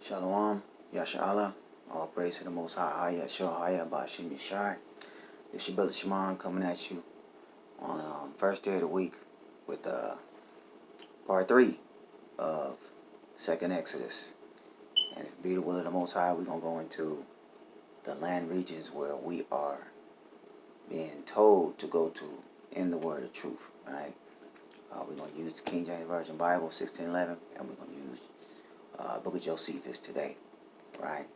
Shalom, Yashala, all praise to the Most High, Yahshua, Bashim Yashai. It's your brother Shimon coming at you on first day of the week with part 3 of 2nd Exodus. And if it be the will of the Most High, we're going to go into the land regions where we are being told to go to in the word of truth, right? We're going to use the King James Version Bible, 1611, and we're going to use Book of Josephus today, right?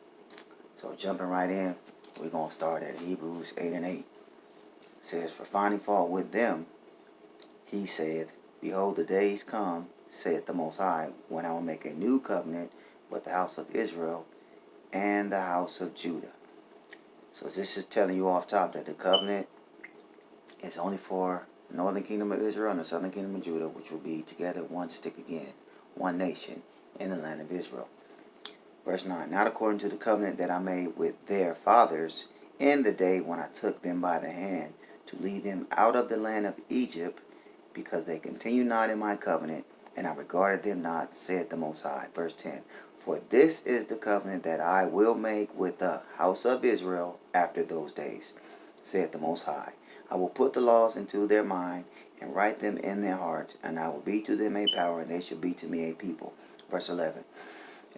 So jumping right in, we're going to start at Hebrews 8 and 8. It says, for finding fault with them, he said, behold, the days come, saith the Most High, when I will make a new covenant with the house of Israel and the house of Judah. So this is telling you off top that the covenant is only for the northern kingdom of Israel and the southern kingdom of Judah, which will be together one stick again, one nation in the land of Israel. Verse 9, not according to the covenant that I made with their fathers in the day when I took them by the hand to lead them out of the land of Egypt, because they continue not in my covenant, and I regarded them not, said the Most High. Verse 10, for this is the covenant that I will make with the house of Israel after those days, said the Most High. I will put the laws into their mind and write them in their hearts, and I will be to them a power, and they shall be to me a people. Verse 11,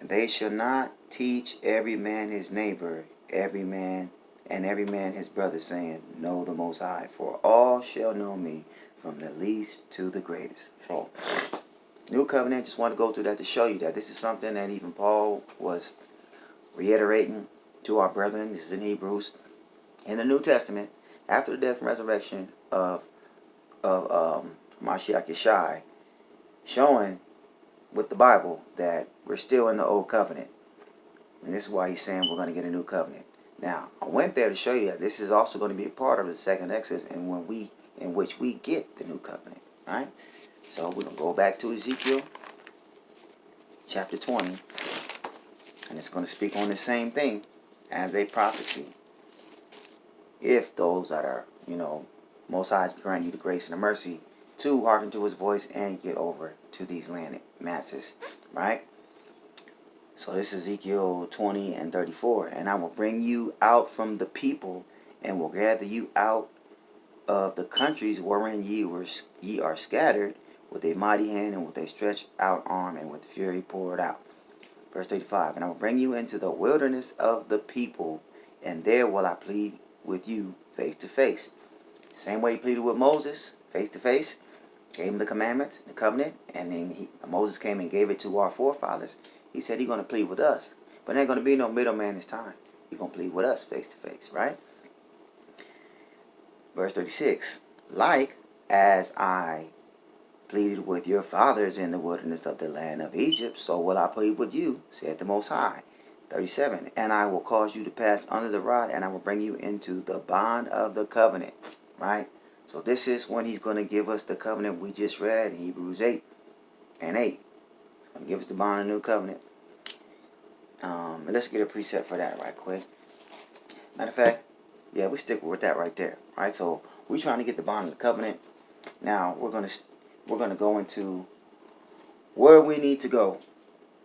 and they shall not teach every man his neighbor, every man his brother, saying, know the Most High, for all shall know me, from the least to the greatest. So, New Covenant, just want to go through that to show you that this is something that even Paul was reiterating to our brethren. This is in Hebrews, in the New Testament, after the death and resurrection of Mashiach Yeshai, showing with the Bible that we're still in the old covenant. And this is why he's saying we're going to get a new covenant. Now, I went there to show you that this is also going to be a part of the second Exodus, and in which we get the new covenant. Right? So we're going to go back to Ezekiel chapter 20, and it's going to speak on the same thing as a prophecy. If those that are, Most High grant you the grace and the mercy to hearken to his voice and get over to these land masses, right? So this is Ezekiel 20 and 34. And I will bring you out from the people, and will gather you out of the countries wherein ye are scattered, with a mighty hand and with a stretched out arm and with fury poured out. Verse 35, and I will bring you into the wilderness of the people, and there will I plead with you face to face. Same way he pleaded with Moses, face to face. Gave him the commandments, the covenant, and then Moses came and gave it to our forefathers. He said he's going to plead with us. But there ain't going to be no middleman this time. He's going to plead with us face to face, right? Verse 36, like as I pleaded with your fathers in the wilderness of the land of Egypt, so will I plead with you, said the Most High. 37, and I will cause you to pass under the rod, and I will bring you into the bond of the covenant, right? So this is when he's going to give us the covenant we just read in Hebrews 8 and 8. He's going to give us the bond of the new covenant. Let's get a precept for that right quick. Matter of fact, yeah, we stick with that right there. Right? So we're trying to get the bond of the covenant. Now we're going to go into where we need to go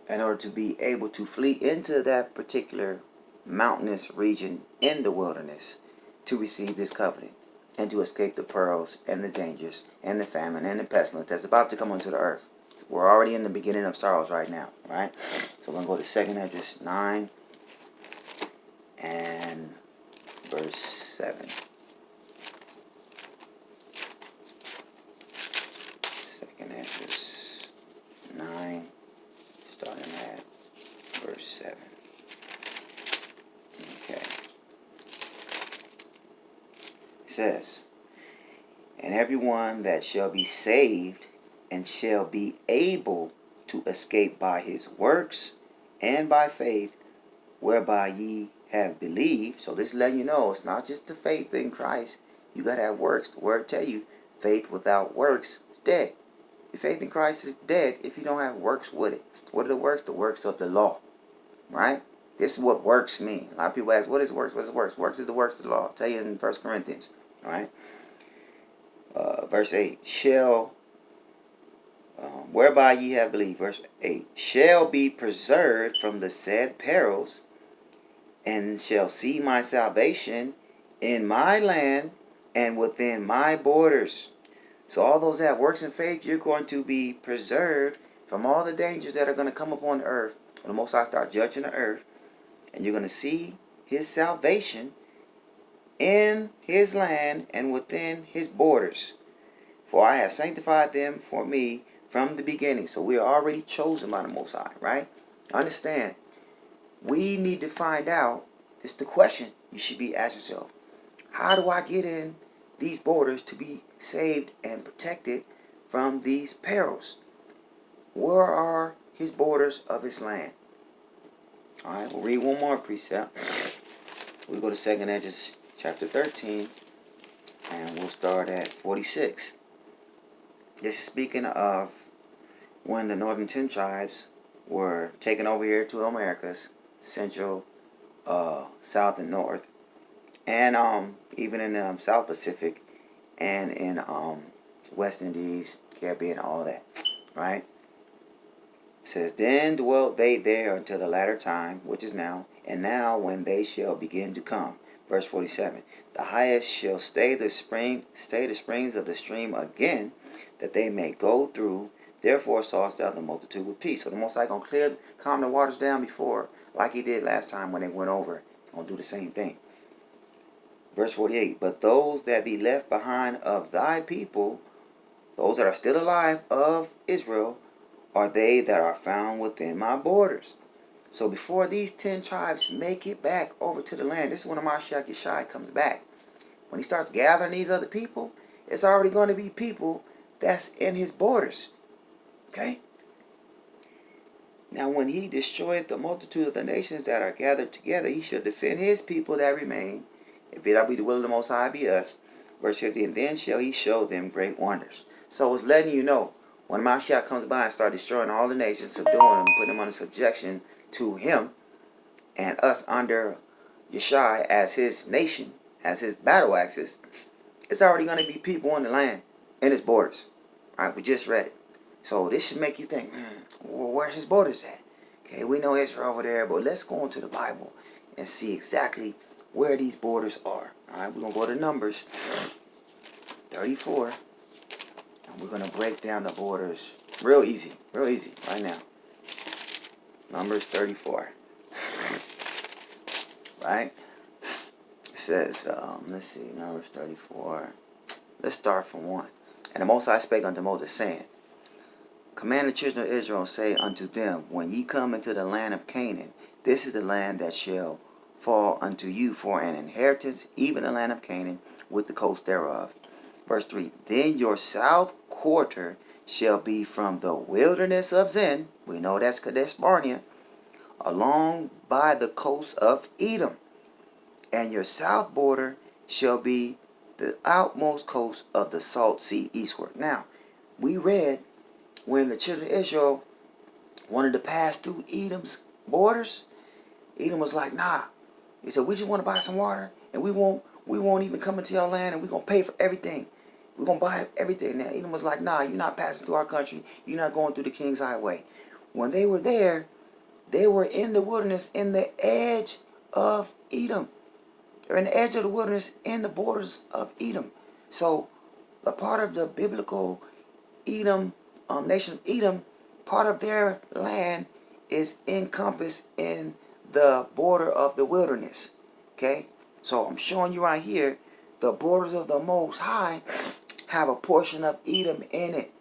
in order to be able to flee into that particular mountainous region in the wilderness to receive this covenant, and to escape the perils and the dangers and the famine and the pestilence that's about to come onto the earth. We're already in the beginning of sorrows right now, right? So we're going to go to 2nd Esdras 9 and verse 7. 2nd Esdras 9, starting at verse 7. Okay. It says, and everyone that shall be saved and shall be able to escape by his works and by faith, whereby ye have believed. So this is letting you know it's not just the faith in Christ. You got to have works. The word tell you faith without works is dead. Your faith in Christ is dead if you don't have works with it. What are the works? The works of the law, right? This is what works mean. A lot of people ask, what is works? What is works? Works is the works of the law. I'll tell you in 1 Corinthians, all right? Verse 8, shall whereby ye have believed, verse 8, shall be preserved from the said perils, and shall see my salvation in my land and within my borders. So all those that have works in faith, you're going to be preserved from all the dangers that are going to come upon the earth. When the Most High start judging the earth, and you're going to see his salvation in his land and within his borders. For I have sanctified them for me from the beginning. So we are already chosen by the Most High, right? Understand, we need to find out, it's the question you should be asking yourself. How do I get in these borders to be saved and protected from these perils? Where are his borders of his land? Alright, we'll read one more precept. We'll go to 2nd Edges chapter 13, and we'll start at 46. This is speaking of when the northern 10 tribes were taken over here to Americas, Central, South, and North, and even in the South Pacific, and in West Indies, Caribbean, all that, right? It says, then dwelt they there until the latter time, which is now, and now when they shall begin to come. Verse 47, the highest shall stay the springs of the stream again, that they may go through. Therefore sawest thou the multitude with peace. So the Most High gonna calm the waters down before, like he did last time when they went over. Gonna do the same thing. Verse 48, but those that be left behind of thy people, those that are still alive of Israel, are they that are found within my borders. So before these 10 tribes make it back over to the land, this is when Mashiach Yeshai comes back. When he starts gathering these other people, it's already going to be people that's in his borders. Okay? Now when he destroyed the multitude of the nations that are gathered together, he shall defend his people that remain. If it be the will of the Most High, be us. Verse 50, and then shall he show them great wonders. So it's letting you know, when Mashiach comes by and start destroying all the nations, subduing them, putting them under subjection to him, and us under Yeshai as his nation, as his battle axis, it's already going to be people in the land, in his borders. All right, we just read it. So this should make you think, well, where's his borders at? Okay, we know Israel over there, but let's go into the Bible and see exactly where these borders are. All right, we're going to go to Numbers 34. We're going to break down the borders real easy right now. Numbers 34. Right? It says, let's see, Numbers 34. Let's start from 1. And the Most High spake unto Moses, saying, command the children of Israel, say unto them, when ye come into the land of Canaan, this is the land that shall fall unto you for an inheritance, even the land of Canaan, with the coast thereof. Verse 3, then your south quarter shall be from the wilderness of Zin, we know that's Kadesh Barnea, along by the coast of Edom. And your south border shall be the outmost coast of the Salt Sea eastward. Now, we read when the children of Israel wanted to pass through Edom's borders, Edom was like, nah. He said, we just want to buy some water, and we won't even come into your land, and we're going to pay for everything. We're going to buy everything. Now, Edom was like, nah, you're not passing through our country. You're not going through the King's Highway. When they were there, they were in the wilderness, in the edge of Edom. They're in the edge of the wilderness, in the borders of Edom. So, a part of the biblical Edom, nation of Edom, part of their land is encompassed in the border of the wilderness. Okay? So, I'm showing you right here, the borders of the Most High have a portion of Edom in it.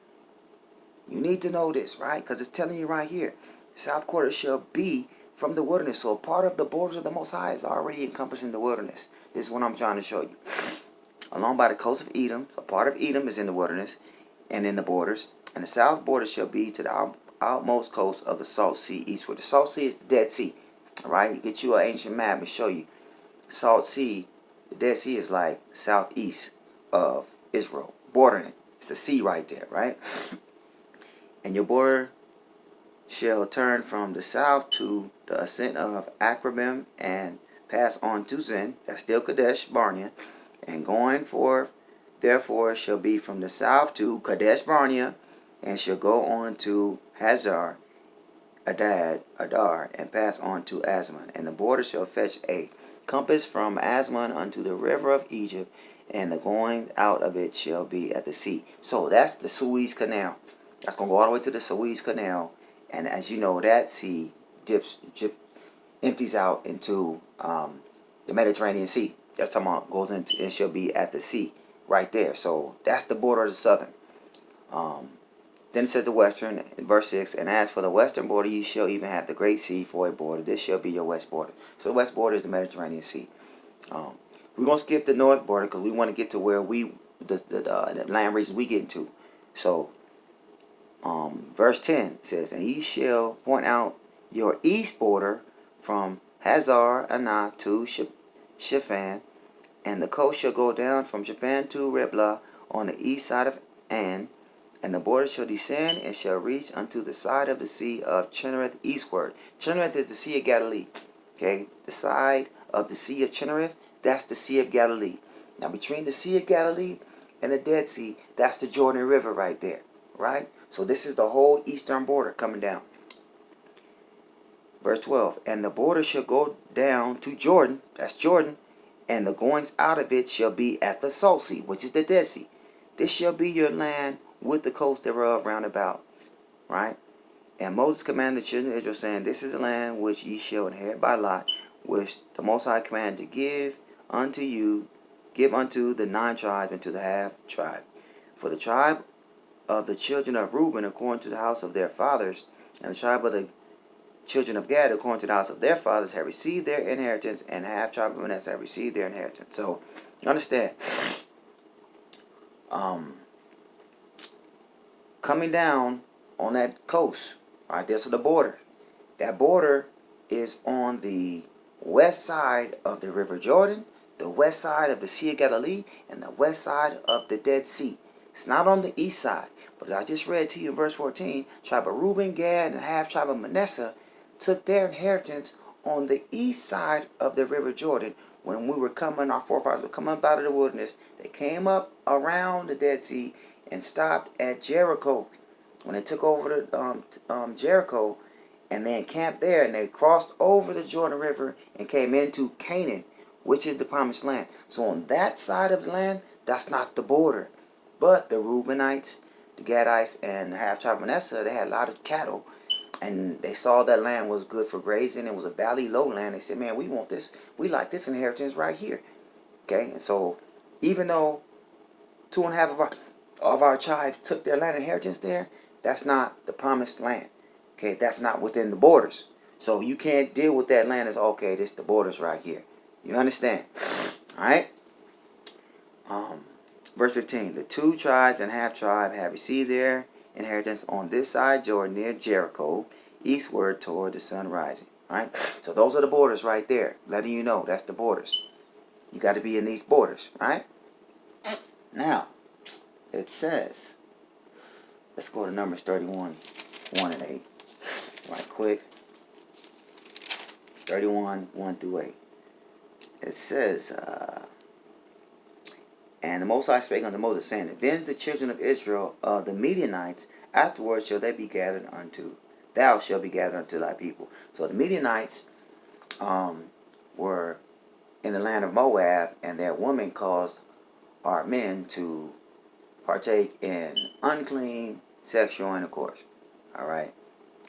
You need to know this, right? Because it's telling you right here, south quarter shall be from the wilderness. So part of the borders of the Most High is already encompassing the wilderness. This is what I'm trying to show you. Along by the coast of Edom, a part of Edom is in the wilderness and in the borders. And the south border shall be to the outmost coast of the Salt Sea eastward. The Salt Sea is the Dead Sea. All right? You get you an ancient map and show you. Salt Sea, the Dead Sea is like southeast of Israel, bordering it. It's a sea right there, right? And your border shall turn from the south to the ascent of Akrabim and pass on to Zin, that's still Kadesh Barnea, and going forth, therefore, shall be from the south to Kadesh Barnea, and shall go on to Hazar Adar, and pass on to Asmon. And the border shall fetch a compass from Asmon unto the river of Egypt, and the going out of it shall be at the sea. So that's the Suez Canal. That's going to go all the way to the Suez Canal. And as you know, that sea empties out into the Mediterranean Sea. That's talking about goes into, and shall be at the sea right there. So that's the border of the southern. Then it says the western, in verse 6, and as for the western border, you shall even have the great sea for a border. This shall be your west border. So the west border is the Mediterranean Sea. We're going to skip the north border because we want to get to where the land regions we get into. So, verse 10 says, and ye shall point out your east border from Hazar Anah to Shaphan, and the coast shall go down from Shaphan to Riblah on the east side of An, and the border shall descend and shall reach unto the side of the sea of Chinnereth eastward. Chinnereth is the Sea of Galilee. Okay, the side of the Sea of Chinnereth, that's the Sea of Galilee. Now between the Sea of Galilee and the Dead Sea, that's the Jordan River right there. Right? So this is the whole eastern border coming down. Verse 12, and the border shall go down to Jordan, that's Jordan, and the goings out of it shall be at the Salt Sea, which is the Dead Sea. This shall be your land with the coast thereof round about. Right? And Moses commanded the children of Israel, saying, this is the land which ye shall inherit by lot, which the Most High commanded to give unto the 9 tribes and to the half tribe. For the tribe of the children of Reuben, according to the house of their fathers, and the tribe of the children of Gad, according to the house of their fathers, have received their inheritance, and the half tribe of Manasseh have received their inheritance. So, you understand, coming down on that coast, right, this is the border. That border is on the west side of the River Jordan, the west side of the Sea of Galilee, and the west side of the Dead Sea. It's not on the east side. But as I just read to you in verse 14, tribe of Reuben, Gad, and half tribe of Manasseh took their inheritance on the east side of the River Jordan. When we were coming, our forefathers were coming up out of the wilderness, they came up around the Dead Sea and stopped at Jericho. When they took over the Jericho, and they encamped there, and they crossed over the Jordan River and came into Canaan, which is the promised land. So on that side of the land, that's not the border. But the Reubenites, the Gadites, and the half tribe of Manasseh, they had a lot of cattle. And they saw that land was good for grazing. It was a valley lowland. They said, man, we want this. We like this inheritance right here. Okay, and so even though 2.5 of our tribes took their land inheritance there, that's not the promised land. Okay, that's not within the borders. So you can't deal with that land as, okay, this the borders right here. You understand? Alright? Verse 15. The 2 tribes and half tribe have received their inheritance on this side Jordan near Jericho, eastward toward the sun rising. Alright? So those are the borders right there. Letting you know that's the borders. You got to be in these borders. Alright? Now, it says, let's go to Numbers 31, 1 and 8. Right quick. 31, 1 through 8. It says, and the Most High spake unto Moses, saying, avenge the children of Israel of the Midianites, afterwards shall they be gathered unto, thou shalt be gathered unto thy people. So the Midianites were in the land of Moab, and their women caused our men to partake in unclean sexual intercourse. Alright?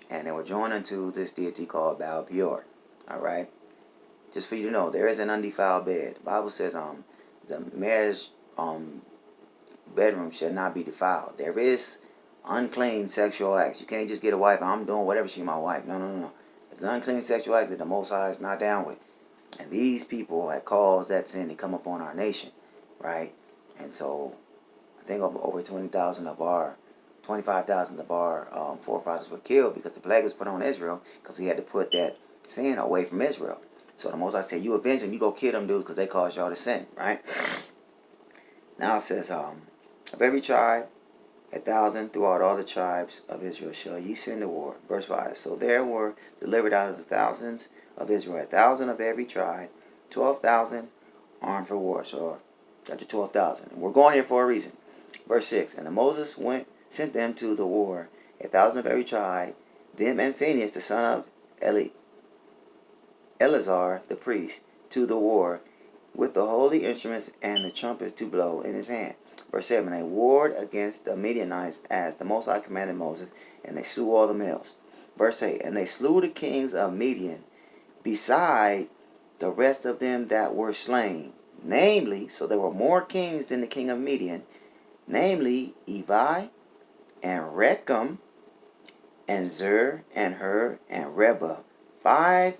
And they were joined unto this deity called Baal Peor. Alright? Just for you to know, there is an undefiled bed. The Bible says the marriage bedroom shall not be defiled. There is unclean sexual acts. You can't just get a wife, I'm doing whatever, she's my wife. No, no, no. It's an unclean sexual act that the Most High is not down with. And these people had caused that sin to come upon our nation. Right? And so, I think over 25,000 of our forefathers were killed because the plague was put on Israel, because he had to put that sin away from Israel. So the Most High said, you avenge them, you go kill them dudes because they caused y'all to sin, right? Now it says, of every tribe, 1,000 throughout all the tribes of Israel shall ye send to war. Verse 5, so there were delivered out of the thousands of Israel, 1,000 of every tribe, 12,000 armed for war. So got your 12,000. And we're going here for a reason. Verse 6, and Moses went sent them to the war, 1,000 of every tribe, them and Phinehas, the son of Eleazar the priest, to the war, with the holy instruments and the trumpets to blow in his hand. Verse 7, they warred against the Midianites as the Most High commanded Moses, and they slew all the males. Verse 8, and they slew the kings of Midian, beside the rest of them that were slain. Namely, so there were more kings than the king of Midian, namely Evi and Rechem and Zur and Hur and Reba, 5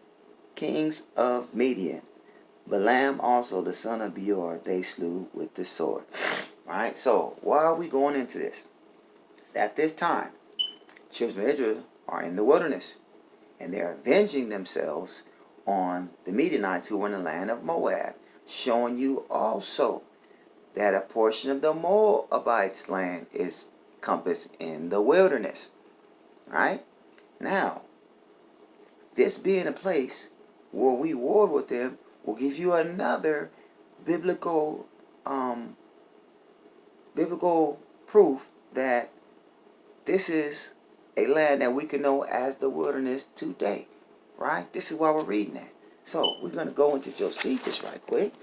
kings of Midian. Balaam also, the son of Beor, they slew with the sword. Right? So, why are we going into this? At this time, children of Israel are in the wilderness, and they're avenging themselves on the Midianites who were in the land of Moab, showing you also that a portion of the Moabites' land is compassed in the wilderness. Right? Now, this being a place where we warred with them will give you another biblical proof that this is a land that we can know as the wilderness today. Right? This is why we're reading that. So we're going to go into Josephus right quick.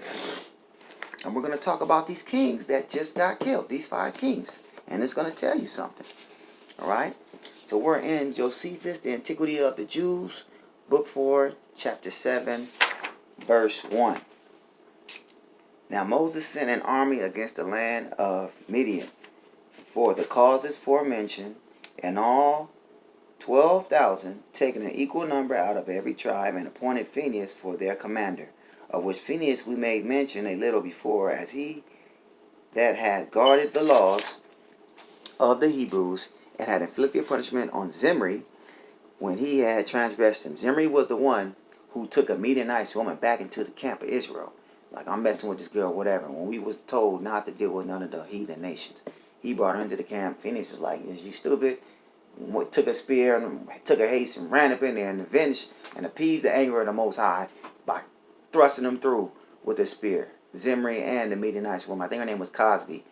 And we're going to talk about these kings that just got killed. These 5 kings. And it's going to tell you something. Alright? So we're in Josephus, the Antiquity of the Jews, Book 4, Chapter 7, Verse 1. Now Moses sent an army against the land of Midian for the causes forementioned, and all 12,000, taking an equal number out of every tribe, and appointed Phinehas for their commander, of which Phinehas we made mention a little before, as he that had guarded the laws of the Hebrews, and had inflicted punishment on Zimri when he had transgressed him. Zimri was the one who took a Midianite woman back into the camp of Israel. Like, I'm messing with this girl, whatever. When we was told not to deal with none of the heathen nations, he brought her into the camp. Phinehas was like, is you stupid? Took a spear and took a haste and ran up in there and avenged and appeased the anger of the Most High by thrusting them through with a spear. Zimri and the Midianite woman, I think her name was Cosby,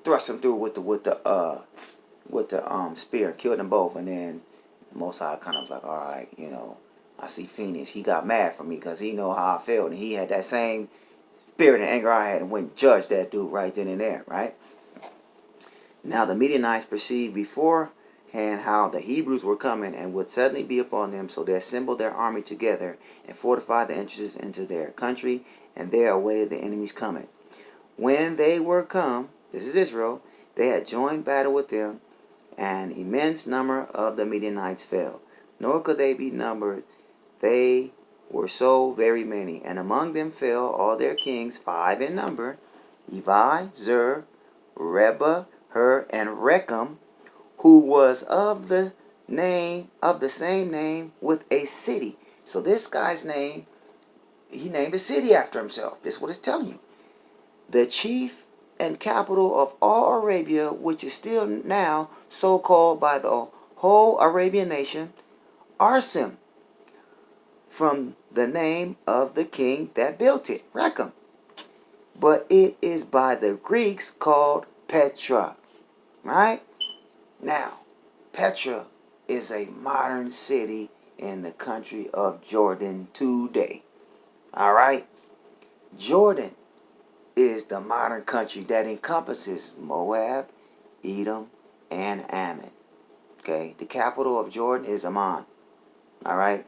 thrust them through with the spear, killed them both. And then the Most High kind of was like, all right, I see Phinehas. He got mad for me because he know how I felt, and he had that same spirit and anger I had, and went and judged that dude right then and there. Right now, the Midianites perceived beforehand how the Hebrews were coming and would suddenly be upon them, so they assembled their army together and fortified the entrances into their country, and there awaited the enemy's coming. When they were come, this is Israel, they had joined battle with them, an immense number of the Midianites fell, nor could they be numbered. They were so very many, and among them fell all their kings, 5 in number, Evi, Zur, Reba, Hur, and Rechem, who was of the same name with a city. So this guy's name, he named a city after himself. This is what it's telling you. The chief and capital of all Arabia, which is still now so called by the whole Arabian nation, Arsim, from the name of the king that built it, Rechem. But it is by the Greeks called Petra. Right? Now, Petra is a modern city in the country of Jordan today. Alright? Jordan is the modern country that encompasses Moab, Edom, and Ammon. Okay? The capital of Jordan is Amman. Alright?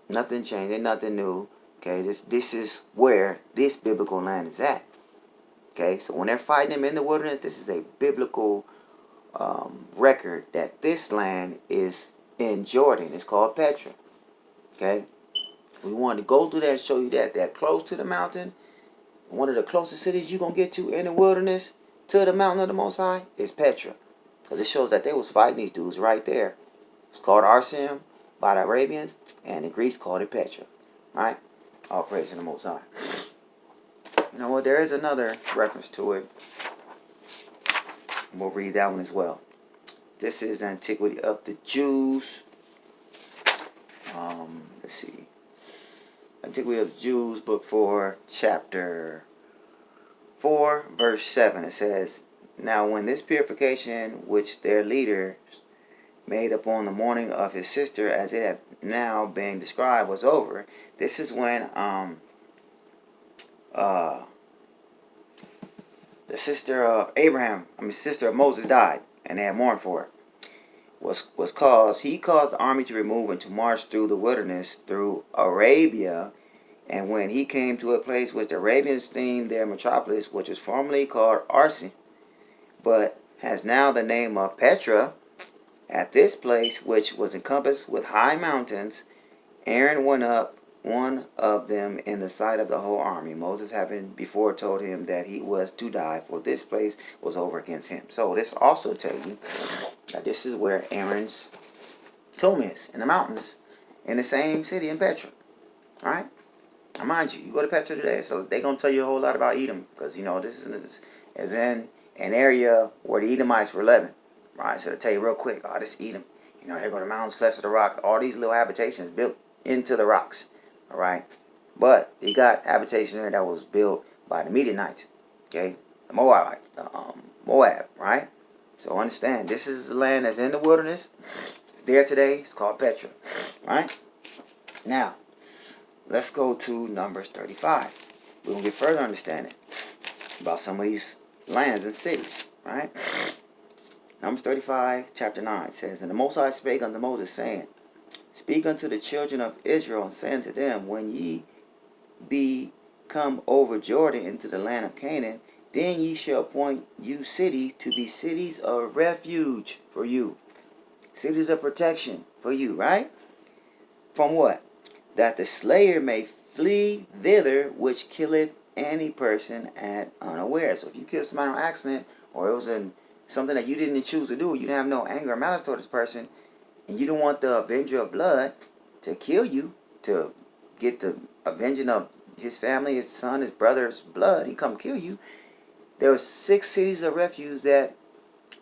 Nothing changed. Ain't nothing new. Okay? This is where this biblical land is at. Okay? So when they're fighting them in the wilderness, this is a biblical record that this land is in Jordan. It's called Petra. Okay? We wanted to go through that and show you that close to the mountain, one of the closest cities you're going to get to in the wilderness to the mountain of the Most High is Petra. Because it shows that they was fighting these dudes right there. It's called Arsim by the Arabians, and the Greeks called it Petra. Right? All praise to the Most High. You know what? There is another reference to it. We'll read that one as well. This is Antiquity of the Jews. Let's see. Antiquity of the Jews, Book 4, Chapter 4, Verse 7. It says, Now when this purification which their leader made upon the morning of his sister, as it had now been described, was over, this is when the sister of sister of Moses died, and they had mourned for her. He caused the army to remove and to march through the wilderness through Arabia. And when he came to a place which the Arabians esteemed their metropolis, which was formerly called Arsi, but has now the name of Petra, at this place, which was encompassed with high mountains, Aaron went up one of them in the sight of the whole army, Moses having before told him that he was to die, for this place was over against him. So this also tells you that this is where Aaron's tomb is, in the mountains, in the same city in Petra. Alright? Now mind you, you go to Petra today, so they're going to tell you a whole lot about Edom, because, this is in an area where the Edomites were living. Right, so to tell you real quick, this Edom, they're going to mountains, clefts of the rock, all these little habitations built into the rocks, all right? But you got habitation there that was built by the Midianites, okay? The Moabites, Moab, right? So understand, this is the land that's in the wilderness. It's there today. It's called Petra, right? Now, let's go to Numbers 35. We're going to get further understanding about some of these lands and cities, right? Numbers 35, chapter 9 says, And the Most High spake unto Moses, saying, Speak unto the children of Israel, and say unto them, When ye be come over Jordan into the land of Canaan, then ye shall appoint you cities to be cities of refuge for you. Cities of protection for you, right? From what? That the slayer may flee thither, which killeth any person at unaware. So if you kill somebody on accident, or it was something that you didn't choose to do, you didn't have no anger or malice toward this person, and you don't want the avenger of blood to kill you, to get the avenging of his family, his son, his brother's blood, he come kill you. There were 6 cities of refuge that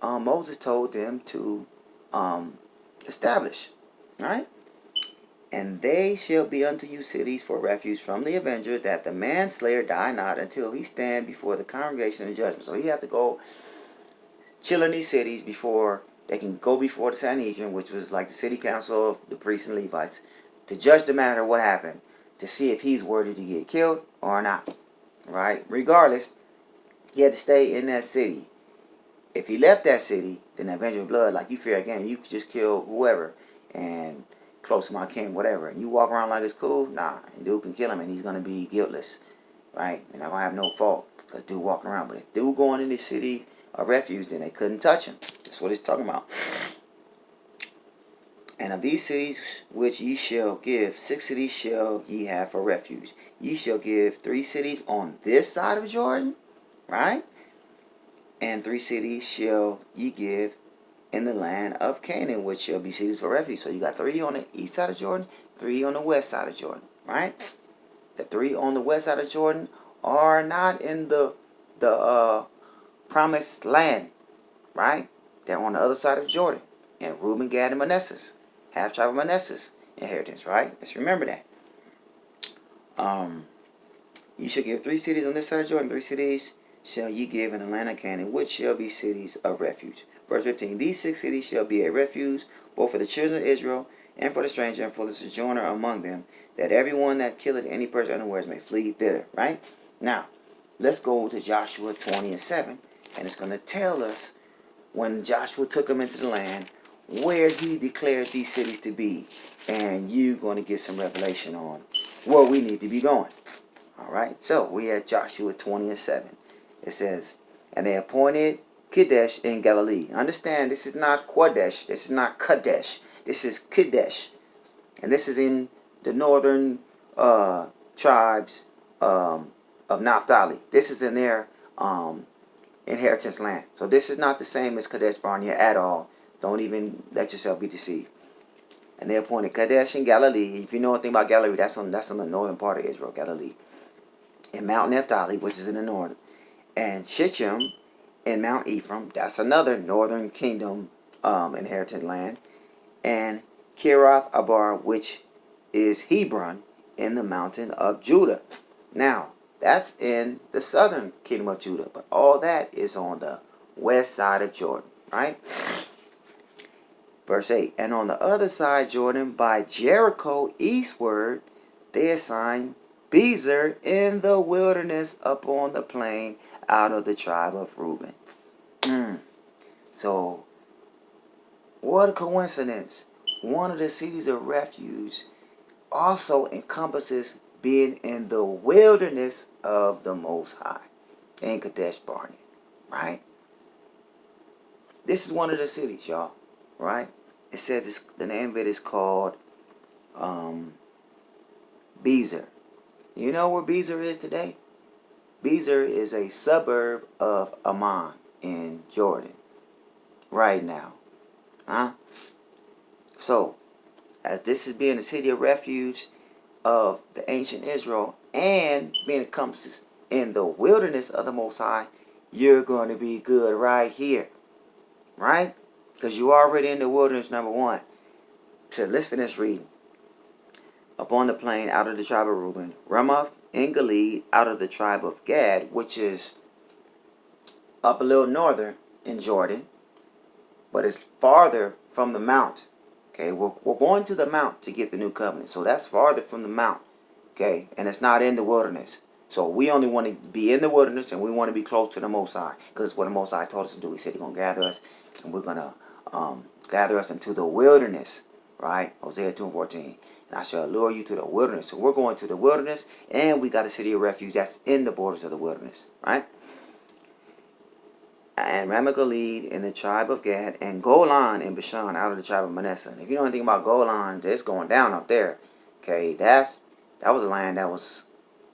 Moses told them to establish, right? And they shall be unto you cities for refuge from the avenger, that the manslayer die not until he stand before the congregation in judgment. So he had to go chill in these cities before they can go before the Sanhedrin, which was like the city council of the priests and Levites, to judge the matter of what happened, to see if he's worthy to get killed or not. Right? Regardless, he had to stay in that city. If he left that city, then the avenger of blood, like you fear again, you could just kill whoever and close to my king, whatever, and you walk around like it's cool, nah, and dude can kill him and he's going to be guiltless, right? You're not going to have no fault because dude walking around. But if dude going in this city of refuge, then they couldn't touch him. That's what he's talking about. And of these cities which ye shall give, 6 cities shall ye have for refuge. Ye shall give 3 cities on this side of Jordan, right? And 3 cities shall ye give in the land of Canaan, which shall be cities for refuge. So you got 3 on the east side of Jordan, 3 on the west side of Jordan, right? The 3 on the west side of Jordan are not in the promised land, right? They're on the other side of Jordan. And Reuben, Gad, and Manasseh, half tribe of Manasseh's inheritance, right? Let's remember that. You shall give 3 cities on this side of Jordan, 3 cities shall ye give in the land of Canaan, which shall be cities of refuge. Verse 15, These 6 cities shall be a refuge, both for the children of Israel, and for the stranger, and for the sojourner among them, that everyone that killeth any person unawares may flee thither, right? Now, let's go to Joshua 20 and 7, and it's going to tell us when Joshua took them into the land, where he declared these cities to be, and you're going to get some revelation on where we need to be going. All right, so we had Joshua 20 and 7. It says, And they appointed Kadesh in Galilee. Understand, this is not Qadesh. This is not Kadesh. This is Kadesh. And this is in the northern tribes of Naphtali. This is in their inheritance land. So this is not the same as Kadesh Barnea at all. Don't even let yourself be deceived. And they appointed Kadesh in Galilee. If you know anything about Galilee, that's on the northern part of Israel, Galilee. And Mount Naphtali, which is in the north. And Shittim in Mount Ephraim, that's another northern kingdom inherited land. And Kirath Abar, which is Hebron, in the mountain of Judah. Now, that's in the southern kingdom of Judah, but all that is on the west side of Jordan, right? Verse 8, and on the other side Jordan, by Jericho eastward, they assigned Bezer in the wilderness upon the plain out of the tribe of Reuben. So, what a coincidence. One of the cities of refuge also encompasses being in the wilderness of the Most High, in Kadesh Barnea, right? This is one of the cities, y'all, right? It says the name of it is called Bezer. You know where Bezer is today? Bezer is a suburb of Amman in Jordan right now. So, as this is being a city of refuge of the ancient Israel and being encompassed in the wilderness of the Most High, you're going to be good right here. Right? Because you're already in the wilderness, number one. So let's finish reading. Upon the plain out of the tribe of Reuben, Ramoth in Gilead out of the tribe of Gad, which is up a little northern in Jordan, but it's farther from the mount. Okay, we're going to the mount to get the new covenant. So that's farther from the mount. Okay, and it's not in the wilderness. So we only want to be in the wilderness and we want to be close to the Most High. Because it's what the Most High told us to do. He said he's going to gather us and we're going to gather us into the wilderness. Right? Hosea 2:14. And I shall lure you to the wilderness. So we're going to the wilderness and we got a city of refuge that's in the borders of the wilderness. Right? And Ramoth Gilead in the tribe of Gad, and Golan in Bashan out of the tribe of Manasseh. And if you know anything about Golan, it's going down up there. Okay, that was a land that was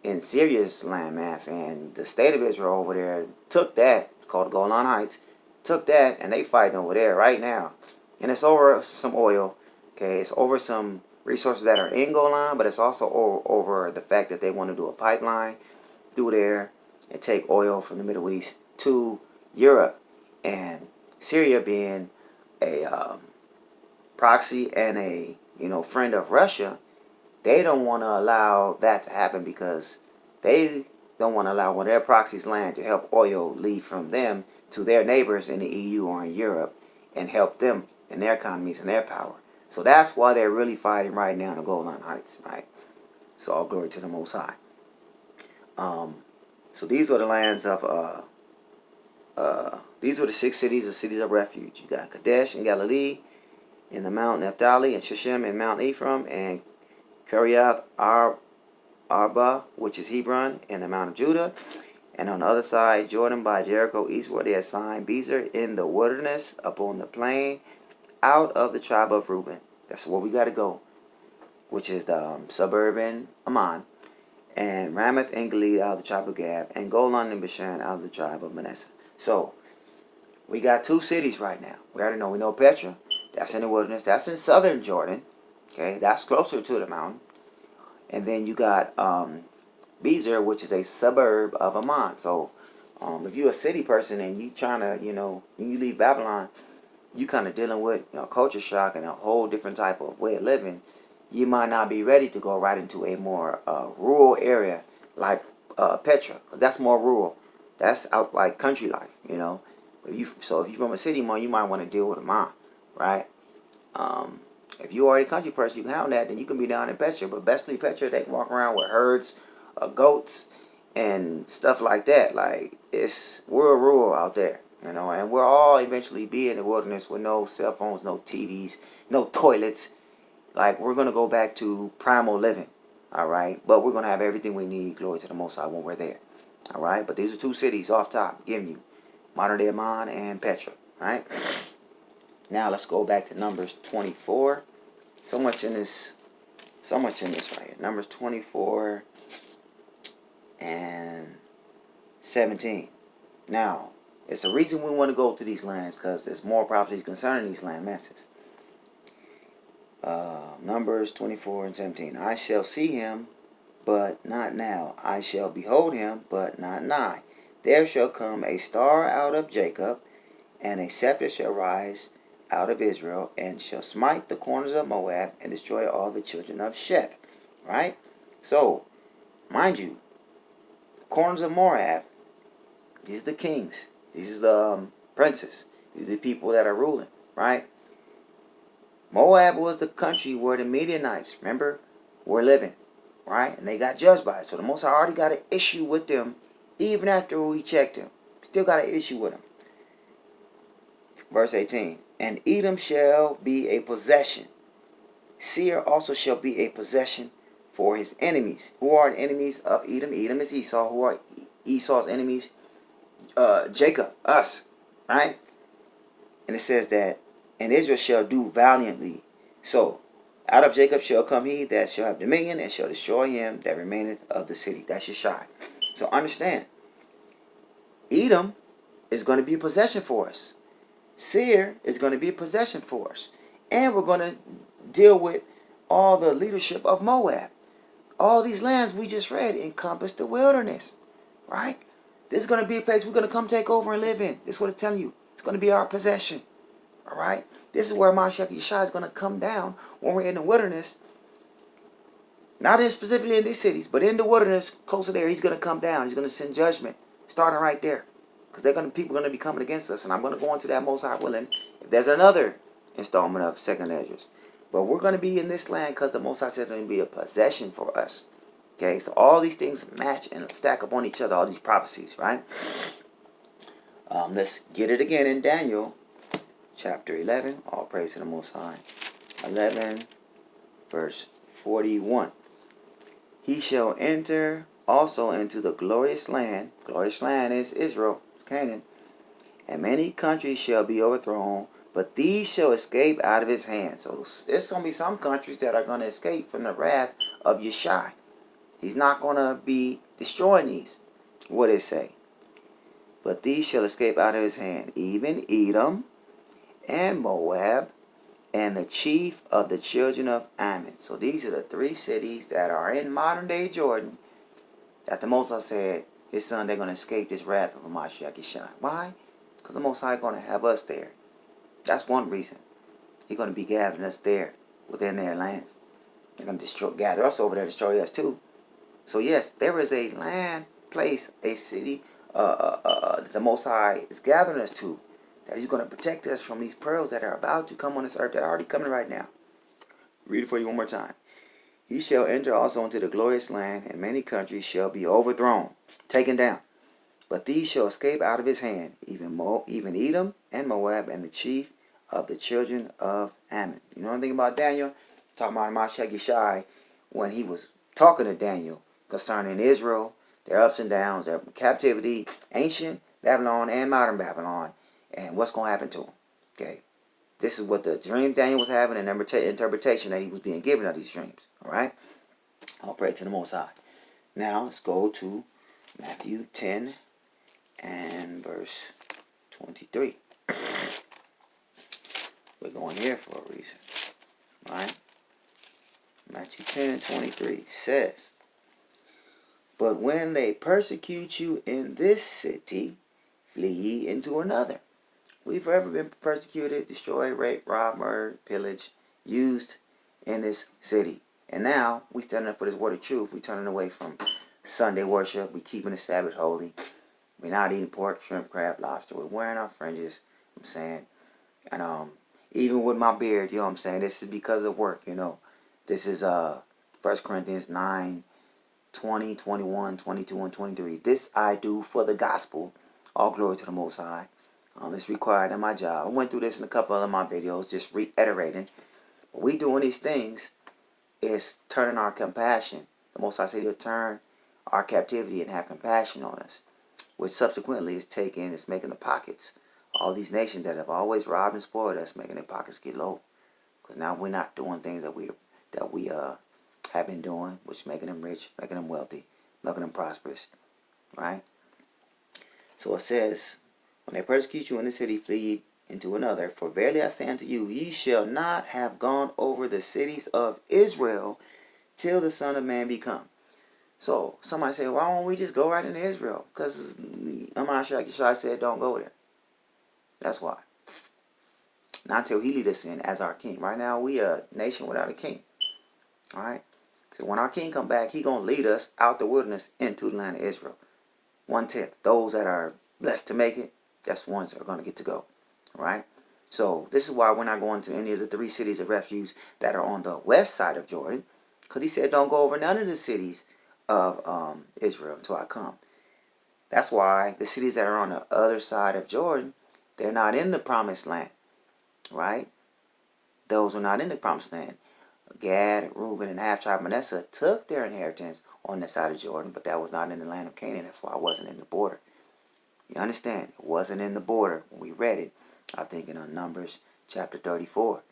in Syria's landmass, and the state of Israel over there took that. It's called Golan Heights. Took that, and they fighting over there right now. And it's over some oil. Okay, it's over some resources that are in Golan, but it's also over the fact that they want to do a pipeline through there and take oil from the Middle East to Europe, and Syria being a proxy and a friend of Russia, they don't want to allow that to happen because they don't want to allow one of their proxies land to help oil leave from them to their neighbors in the EU or in Europe and help them in their economies and their power. So that's why they're really fighting right now in the Golan Heights, right? So all glory to the Most High. So these are the lands of these were the 6 cities, the cities of refuge. You got Kadesh in Galilee, in the Mount Naphtali, and Shechem in Mount Ephraim, and Kiriath Arba, which is Hebron, in the Mount of Judah. And on the other side, Jordan by Jericho eastward, they assigned Bezer in the wilderness upon the plain out of the tribe of Reuben. That's where we got to go, which is the suburban Amman. And Ramoth and Gilead out of the tribe of Gad, and Golan and Bashan out of the tribe of Manasseh. So, we got 2 cities right now. We know Petra. That's in the wilderness. That's in southern Jordan. Okay, that's closer to the mountain. And then you got Bezer, which is a suburb of Amman. So, if you're a city person and you trying to, when you leave Babylon, you kind of dealing with culture shock and a whole different type of way of living. You might not be ready to go right into a more rural area like Petra, because that's more rural. That's out like country life, So if you're from a city, you might want to deal with a mom, right? If you're already a country person, you can handle that, then you can be down in Petra. But basically, Petra, they can walk around with herds of goats and stuff like that. Like, we're rural out there, and we'll all eventually be in the wilderness with no cell phones, no TVs, no toilets. Like, we're going to go back to primal living, all right? But we're going to have everything we need, glory to the Most High, when we're there, all right? But these are 2 cities off top, giving you modern-day Amman and Petra, right? Now, let's go back to Numbers 24. So much in this right here. Numbers 24 and 17. Now, it's a reason we want to go to these lands, because there's more prophecies concerning these land masses. Numbers 24 and 17. I shall see him, but not now. I shall behold him, but not nigh. There shall come a star out of Jacob, and a scepter shall rise out of Israel, and shall smite the corners of Moab, and destroy all the children of Sheth. Right? So, mind you, corners of Moab, these are the kings. These are the princes. These are the people that are ruling, right? Moab was the country where the Midianites, remember, were living, right? And they got judged by it. So the Most High already got an issue with them, even after we checked him. Still got an issue with them. Verse 18. And Edom shall be a possession. Seir also shall be a possession for his enemies. Who are the enemies of Edom? Edom is Esau. Who are Esau's enemies? Jacob, us, right? And it says that, and Israel shall do valiantly. So, out of Jacob shall come he that shall have dominion, and shall destroy him that remaineth of the city. That's Yeshai. So understand, Edom is going to be a possession for us. Seir is going to be a possession for us. And we're going to deal with all the leadership of Moab. All these lands we just read encompass the wilderness, right? This is going to be a place we're going to come take over and live in. This is what it's telling you. It's going to be our possession, all right? This is where Mashiach Yeshua is going to come down when we're in the wilderness. Not specifically in these cities, but in the wilderness, closer there, he's going to come down. He's going to send judgment, starting right there. Because people are going to be coming against us. And I'm going to go into that most high willing. If there's another installment of Second Ledgers. But we're going to be in this land because the Most High said it's going to be a possession for us. Okay, so all these things match and stack up on each other, all these prophecies, right? Let's get it again in Daniel chapter 11. All praise to the Most High. 11, verse 41. He shall enter also into the glorious land. Glorious land is Israel, Canaan. And many countries shall be overthrown, but these shall escape out of his hand. So there's going to be some countries that are going to escape from the wrath of Yeshai. He's not going to be destroying these. What did it say? But these shall escape out of his hand, even Edom and Moab and the chief of the children of Ammon. So these are the three cities that are in modern day Jordan that the Most High said his son, they're going to escape this wrath of Mashiach Yeshai. Why? Because the Most High is going to have us there. That's one reason. He's going to be gathering us there within their lands. They're going to gather us over there, destroy us too. So yes, there is a land, place, a city that the Most High is gathering us to. That he's going to protect us from these pearls that are about to come on this earth, that are already coming right now. Read it for you one more time. He shall enter also into the glorious land, and many countries shall be overthrown, taken down. But these shall escape out of his hand, even Edom and Moab and the chief of the children of Ammon. You know anything about Daniel? Talking about Mashiach Yeshai when he was talking to Daniel concerning Israel, their ups and downs, their captivity, ancient Babylon and modern Babylon, and what's going to happen to them. Okay, this is what the dreams Daniel was having and the interpretation that he was being given of these dreams. All right, I'll pray to the Most High. Now let's go to Matthew 10 and verse 23. We're going here for a reason. All right, Matthew 10 and 23 says, but when they persecute you in this city, flee ye into another. We've forever been persecuted, destroyed, raped, robbed, murdered, pillaged, used in this city. And now we standing up for this word of truth. We turning away from Sunday worship. We keeping the Sabbath holy. We're not eating pork, shrimp, crab, lobster. We're wearing our fringes. I'm saying, and even with my beard, you know what I'm saying. This is because of work. You know, this is 1 Corinthians 9, 20, 21, 22, and 23. This I do for the gospel. All glory to the Most High. It's required in my job. I went through this in a couple of my videos, just reiterating. But we doing these things is turning our compassion. The Most High said he'll turn our captivity and have compassion on us, which subsequently is making the pockets. All these nations that have always robbed and spoiled us, making their pockets get low. Because now we're not doing things that we have been doing, which is making them rich, making them wealthy, making them prosperous. Right? So it says, when they persecute you in the city, flee ye into another. For verily I say unto you, ye shall not have gone over the cities of Israel till the Son of Man be come. So somebody say, why don't we just go right into Israel? Because Mashiach Yeshua said don't go there. That's why. Not until he lead us in as our king. Right now we a nation without a king. Alright? So when our king come back, he going to lead us out the wilderness into the land of Israel. 1/10. Those that are blessed to make it, That's the ones that are going to get to go. Right? So this is why we're not going to any of the 3 cities of refuge that are on the west side of Jordan. Because he said, don't go over none of the cities of Israel until I come. That's why the cities that are on the other side of Jordan, they're not in the promised land. Right? Those are not in the promised land. Gad, Reuben, and half-tribe Manasseh took their inheritance on the side of Jordan, but that was not in the land of Canaan. That's why it wasn't in the border. You understand? It wasn't in the border when we read it. I think in Numbers chapter 34.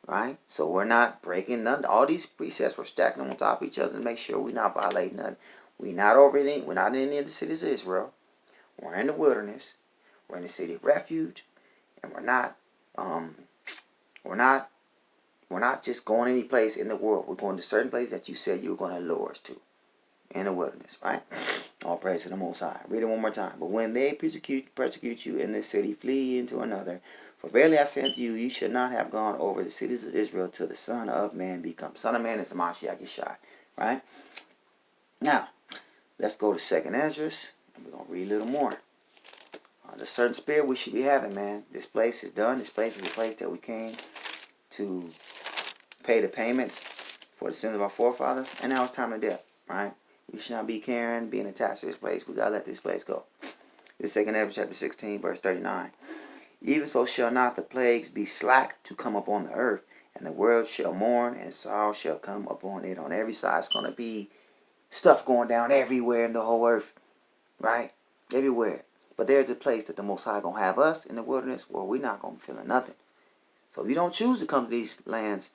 Right? So we're not breaking none. All these precepts, we're stacking them on top of each other to make sure we're not violating nothing. We're not in any of the cities of Israel. We're in the wilderness. We're in the city of refuge. And we're not just going any place in the world. We're going to certain places that you said you were going to lure us to. In the wilderness, right? All praise to the Most High. Read it one more time. But when they persecute you in this city, flee into another. For verily I say unto you, you should not have gone over the cities of Israel till the Son of Man become. Son of Man is Mashiach Yeshua, right? Now, let's go to 2nd Ezra. And we're going to read a little more. The certain spirit we should be having, man. This place is done. This place is a place that we came to pay the payments for the sins of our forefathers. And now it's time to death, right? We should not be being attached to this place. We got to let this place go. This 2nd Ezra chapter 16, verse 39. Even so shall not the plagues be slack to come upon the earth, and the world shall mourn, and sorrow shall come upon it. On every side, it's going to be stuff going down everywhere in the whole earth, right? Everywhere. But there's a place that the Most High going to have us in the wilderness where we're not going to be feeling nothing. So if you don't choose to come to these lands,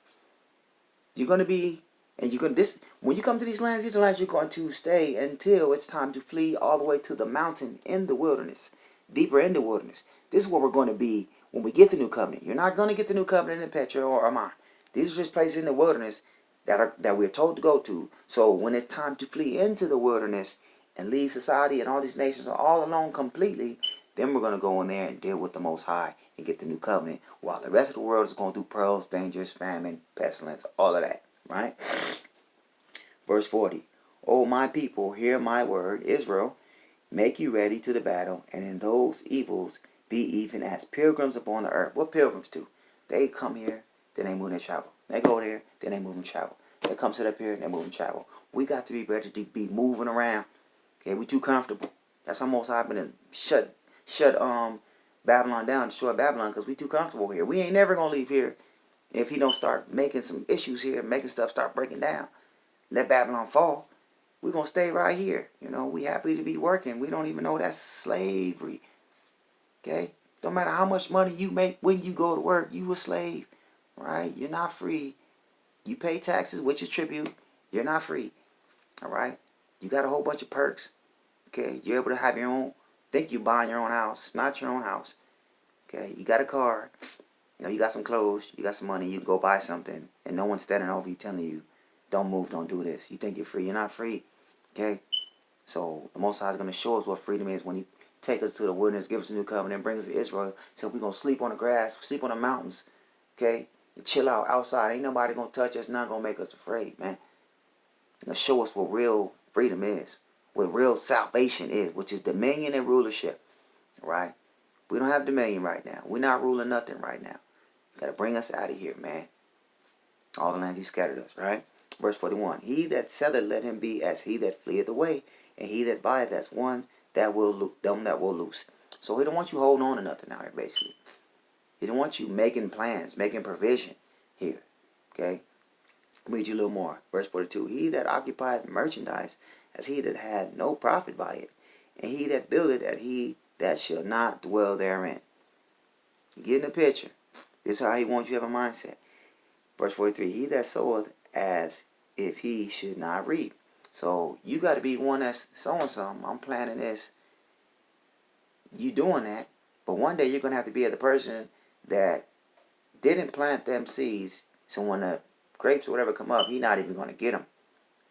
you're going to be, and you're going to, when you come to these lands you're going to stay until it's time to flee all the way to the mountain in the wilderness, deeper in the wilderness. This is where we're going to be when we get the new covenant. You're not going to get the new covenant in Petra or Ammon. These are just places in the wilderness that we're told to go to. So when it's time to flee into the wilderness and leave society and all these nations are all alone completely, then we're going to go in there and deal with the Most High and get the new covenant, while the rest of the world is going through perils, dangers, famine, pestilence, all of that, right? Verse 40. O my people, hear my word, Israel, make you ready to the battle, and in those evils be even as pilgrims upon the earth. What pilgrims do? They come here, then they move and travel. They go there, then they move and travel. They come sit up here, and they move and travel. We got to be ready to be moving around. Okay, we too comfortable. That's almost happening. Shut Babylon down, destroy Babylon, because we too comfortable here. We ain't never gonna leave here if he don't start making some issues here, making stuff start breaking down. Let Babylon fall. We're gonna stay right here. You know, we happy to be working. We don't even know that's slavery. Okay? Don't matter how much money you make when you go to work, you a slave. Right? You're not free. You pay taxes, which is tribute. You're not free. Alright? You got a whole bunch of perks. Okay? You're able to have your own. Think you buying your own house. Not your own house. Okay? You got a car. You know, you got some clothes. You got some money. You can go buy something. And no one's standing over you telling you, don't move, don't do this. You think you're free. You're not free. Okay? So the Most High is going to show us what freedom is when he take us to the wilderness, give us a new covenant, and bring us to Israel. So we're going to sleep on the grass, sleep on the mountains. Okay? And chill out outside. Ain't nobody going to touch us. Not going to make us afraid, man. Going to show us what real freedom is. What real salvation is, which is dominion and rulership. Right? We don't have dominion right now. We're not ruling nothing right now. Got to bring us out of here, man. All the lands he scattered us, right? Verse 41. He that selleth, let him be as he that fleeth away, and he that buyeth as one that will loose. So he don't want you holding on to nothing out here, basically. He don't want you making plans, making provision here. Okay? Read you a little more. Verse 42. He that occupieth merchandise, as he that had no profit by it, and he that buildeth, as he that shall not dwell therein. You get in the picture. This is how he wants you to have a mindset. Verse 43. He that soweth, as if he should not reap. So you got to be one that's sowing something. I'm planting this. You doing that. But one day you're going to have to be the person that didn't plant them seeds. So when the grapes or whatever come up, he's not even going to get them.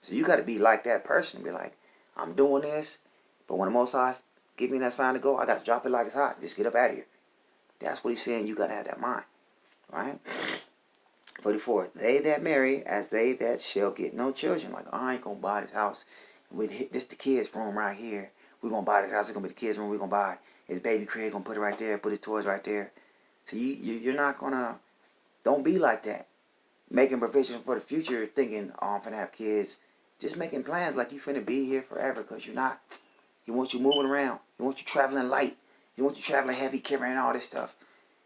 So you got to be like that person. Be like, I'm doing this. But when the Most High give me that sign to go, I got to drop it like it's hot. Just get up out of here. That's what he's saying. You got to have that mind. Right? 44. They that marry, as they that shall get no children. Like, I ain't going to buy this house. This the kids' room right here. We're going to buy this house. It's going to be the kids' room. We're going to buy his baby crib. Going to put it right there. Put his toys right there. So you're not going to, don't be like that. Making provision for the future, thinking, oh, I'm finna have kids. Just making plans like you finna be here forever, because you're not. He wants you moving around. He wants you traveling light. He wants you traveling heavy, carrying all this stuff.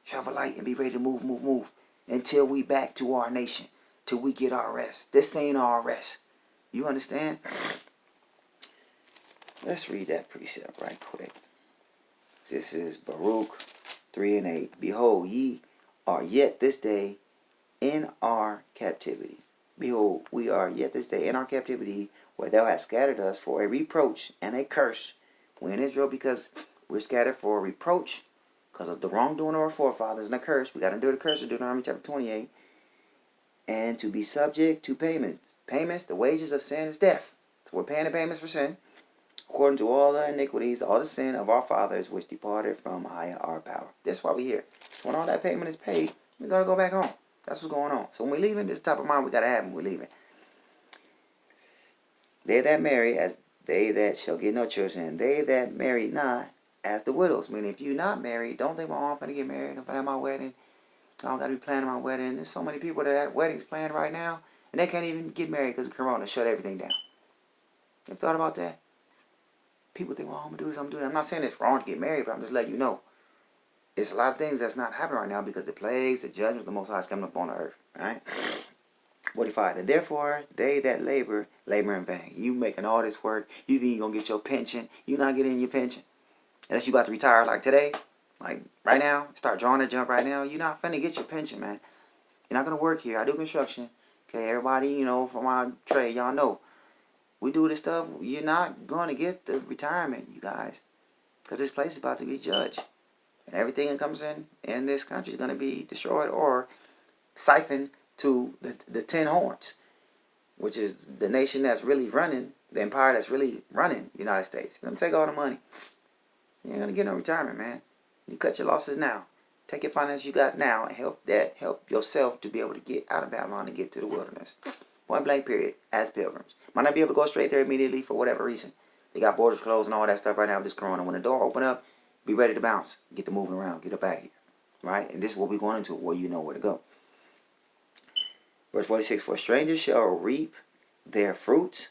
Travel light and be ready to move. Until we back to our nation. Till we get our rest. This ain't our rest. You understand? Let's read that precept right quick. This is Baruch 3:8. Behold, ye are yet this day in our captivity. Behold, we are yet this day in our captivity, where thou hast scattered us for a reproach and a curse. We're in Israel because we're scattered for a reproach because of the wrongdoing of our forefathers, and a curse. We got to do the curse of Deuteronomy chapter 28. And to be subject to payments. Payments, the wages of sin is death. So we're paying the payments for sin, according to all the iniquities, all the sin of our fathers, which departed from our power. That's why we're here. When all that payment is paid, we're going to go back home. That's what's going on. So when we're leaving, this type of mind we got to have when we're leaving. They that marry, as they that shall get no children, and they that marry not, as the widows. Meaning, if you're not married, don't think, well, I'm going to get married. I'm going to have my wedding. I don't got to be planning my wedding. There's so many people that have weddings planned right now, and they can't even get married because of Corona shut everything down. You ever thought about that? People think, well, I'm going to do this, I'm going to do that. I'm not saying it's wrong to get married, but I'm just letting you know. It's a lot of things that's not happening right now because the plagues, the judgment, the Most High is coming up on the earth. Right? 45. And therefore, they that labor in vain. You making all this work. You think you're going to get your pension. You're not getting your pension. Unless you about to retire like today. Like right now. Start drawing a jump right now. You're not finna get your pension, man. You're not going to work here. I do construction. Okay, everybody, from my trade, y'all know. We do this stuff. You're not going to get the retirement, you guys. Because this place is about to be judged. And everything that comes in this country is going to be destroyed or siphoned to the 10 horns, which is the nation that's really running, the empire that's really running the United States. Let them take all the money. You ain't going to get no retirement, man. You cut your losses now. Take your finances you got now and help yourself to be able to get out of Babylon and get to the wilderness. Point blank period, as pilgrims. Might not be able to go straight there immediately for whatever reason. They got borders closed and all that stuff right now with this corona. When the door open up, be ready to bounce. Get to moving around. Get up out of here. Right? And this is what we're going into, where you know where to go. Verse 46, for strangers shall reap their fruits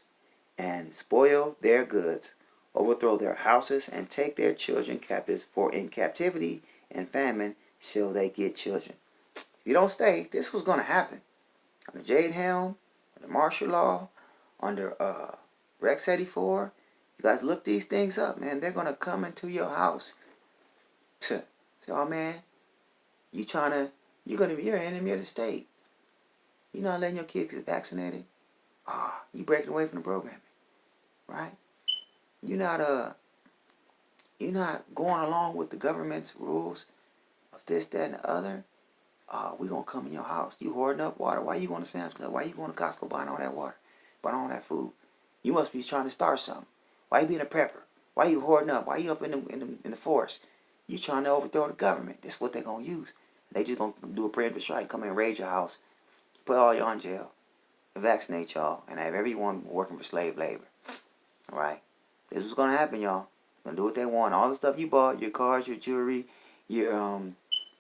and spoil their goods, overthrow their houses, and take their children captives. For in captivity and famine shall they get children. If you don't stay, this was going to happen. Under Jade Helm, under martial law, under Rex 84, you guys look these things up, man. They're going to come into your house. Say, oh, man, you're an enemy of the state. You're not letting your kids get vaccinated. You breaking away from the programming, right? You're not going along with the government's rules of this, that, and the other. We're going to come in your house. You hoarding up water. Why you going to Sam's Club? Why you going to Costco buying all that water? Buying all that food? You must be trying to start something. Why you being a prepper? Why you hoarding up? Why you up in the forest? You trying to overthrow the government. That's what they're going to use. They just going to do a preemptive strike. Come in and raid your house. Put all y'all in jail. And vaccinate y'all. And have everyone working for slave labor. Alright? This is going to happen, y'all. They're going to do what they want. All the stuff you bought, your cars, your jewelry, your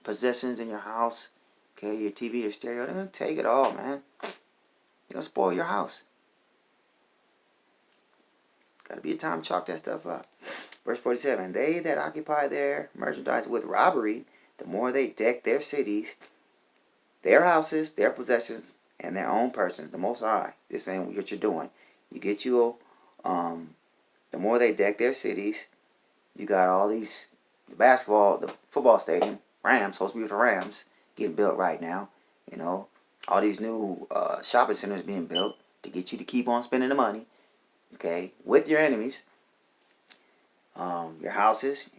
possessions in your house, okay, your TV, your stereo, they're going to take it all, man. They're going to spoil your house. Got to be a time to chalk that stuff up. Verse 47, they that occupy their merchandise with robbery, the more they deck their cities, their houses, their possessions, and their own persons, the Most High. This ain't what you're doing. You get you, the more they deck their cities, you got all these, the football stadium, Rams, supposed to be with the Rams, getting built right now. All these new shopping centers being built to get you to keep on spending the money, okay, with your enemies. Your houses,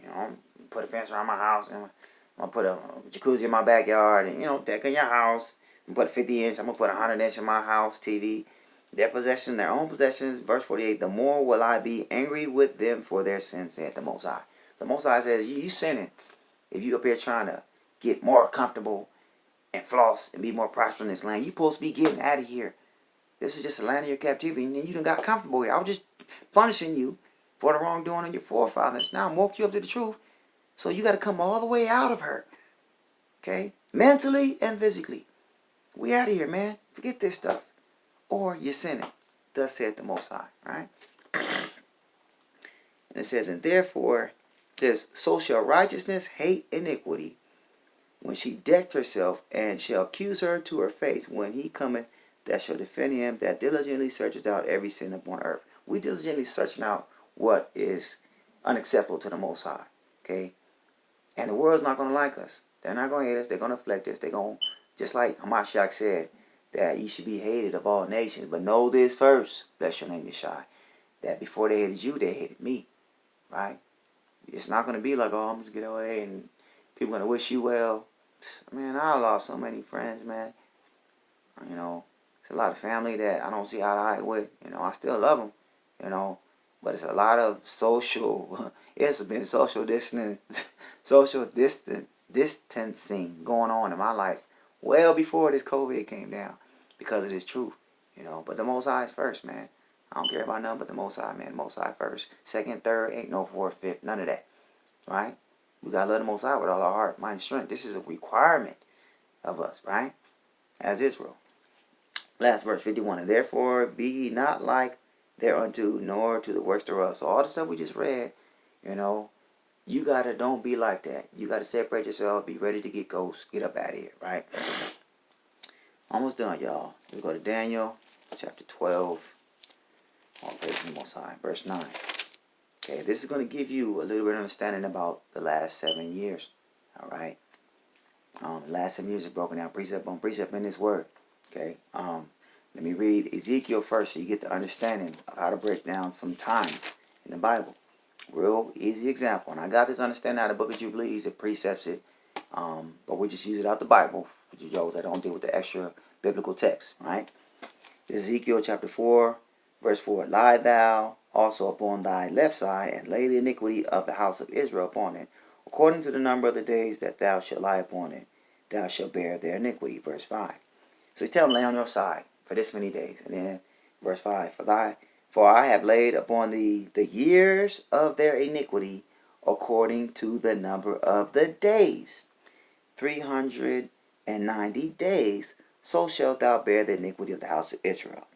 put a fence around my house, and I'm going to put a jacuzzi in my backyard, and, deck in your house. I'm going to put a 50-inch, I'm going to put a 100-inch in my house, TV. Their possessions, their own possessions, verse 48, the more will I be angry with them for their sins, said the Most High. The Most High says, you sinning if you up here trying to get more comfortable and floss and be more prosperous in this land. You supposed to be getting out of here. This is just a land of your captivity, and you done got comfortable here. I was just punishing you for the wrongdoing of your forefathers. Now I'm woke you up to the truth. So you got to come all the way out of her. Okay? Mentally and physically. We out of here, man. Forget this stuff. Or you're sinning. Thus saith the Most High. Right? And it says, and therefore, this so shall righteousness hate iniquity when she decked herself, and shall accuse her to her face when he cometh that shall defend him that diligently searches out every sin upon earth. We diligently searching out what is unacceptable to the Most High. Okay? And the world's not going to like us. They're not going to hate us. They're going to afflict us. They're going to, just like Hamashiach said, that you should be hated of all nations. But know this first, bless your name, Yeshai, that before they hated you, they hated me. Right? It's not going to be like, oh, I'm just going to get away and people going to wish you well. Man, I lost so many friends, man. You know, it's a lot of family that I don't see eye to eye with. You know, I still love them, you know. But it's a lot of it's been social distancing going on in my life well before this COVID came down because of this truth, you know. But the Most High is first, man. I don't care about nothing but the Most High, man. The Most High first. Second, third, ain't no fourth, fifth, none of that, right? We got to love the Most High with all our heart, mind, and strength. This is a requirement of us, right? As Israel. Last verse, 51. And therefore be ye not like thereunto, nor to the works thereof. So all the stuff we just read, you know, you got to don't be like that. You got to separate yourself, be ready to get ghost, get up out of here, right? Almost done, y'all. We go to Daniel chapter 12. All praise the Most High. Verse 9. Okay, this is going to give you a little bit of understanding about the last 7 years. All right. The last 7 years is broken down precept on precept in this word. Okay. Let me read Ezekiel first so you get the understanding of how to break down some times in the Bible. Real easy example. And I got this understanding out of the Book of Jubilees. It precepts it. But we just use it out the Bible for those that don't deal with the extra biblical text. Right. Ezekiel chapter 4, verse 4. Lie thou also upon thy left side, and lay the iniquity of the house of Israel upon it. According to the number of the days that thou shalt lie upon it, thou shalt bear their iniquity. Verse 5. So he's telling them, lay on your side for this many days. And then verse 5. For I have laid upon thee the years of their iniquity according to the number of the days. 390 days. So shalt thou bear the iniquity of the house of Israel.